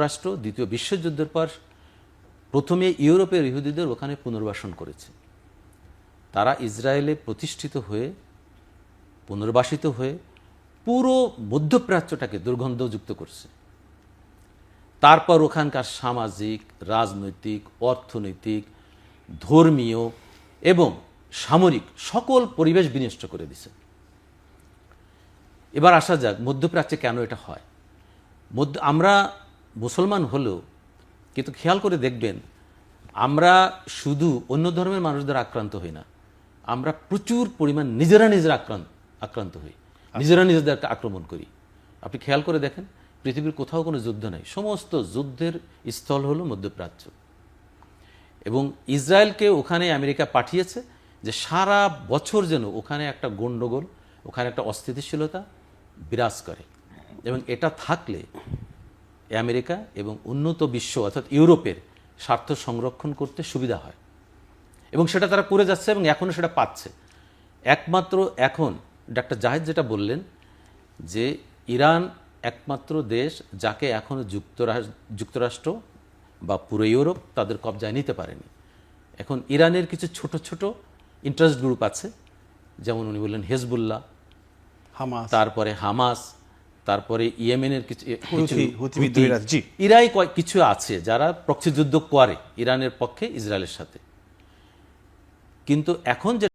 রাষ্ট্র দ্বিতীয় বিশ্বযুদ্ধের পর প্রথমে ইউরোপের ইহুদিদের ওখানে পুনর্বাসন করেছে। তারা ইসরায়েলে প্রতিষ্ঠিত হয়ে পুনর্বাসিত হয়ে পুরো মধ্যপ্রাচ্যটাকে দুর্গন্ধযুক্ত করছে। তারপর ওখানকার সামাজিক, রাজনৈতিক, অর্থনৈতিক, ধর্মীয় এবং সামরিক সকল পরিবেশ বিনষ্ট করে দিছে। এবার আসা যাক মধ্যপ্রাচ্যে কেন এটা হয়। আমরা মুসলমান হলেও কিন্তু খেয়াল করে দেখবেন আমরা শুধু অন্য ধর্মের মানুষদের আক্রান্ত হই না, আমরা প্রচুর পরিমাণ নিজেরা আক্রান্ত হই, নিজেরা নিজেদেরকে আক্রমণ করি। আপনি খেয়াল করে দেখেন পৃথিবীর কোথাও কোনো যুদ্ধ নেই, সমস্ত যুদ্ধের স্থল হলো মধ্যপ্রাচ্য। এবং ইসরায়েলকে ওখানে আমেরিকা পাঠিয়েছে যে সারা বছর যেন ওখানে একটা গণ্ডগোল, ওখানে একটা অস্থিতিশীলতা বিরাজ করে, এবং এটা থাকলে আমেরিকা এবং উন্নত বিশ্ব অর্থাৎ ইউরোপের স্বার্থ সংরক্ষণ করতে সুবিধা হয়। এবং সেটা তারা করে যাচ্ছে এবং এখনও সেটা পাচ্ছে। একমাত্র এখন ডাক্তার জাহেদ যেটা বললেন যে ইরান একমাত্র দেশ যাকে এখনও যুক্তরাষ্ট্র বা পুরো ইউরোপ তাদের কবজায় নিতে পারেনি। এখন ইরানের কিছু ছোট ছোট ইন্টারেস্ট গ্রুপ আছে, যেমন উনি বললেন হেজবুল্লাহ, তারপরে হামাস, তারপরে ইয়েমেনের কিছু ইরাই কিছু আছে যারা প্রক্সি যুদ্ধ করে ইরানের পক্ষে ইসরায়েলের সাথে। কিন্তু এখন যে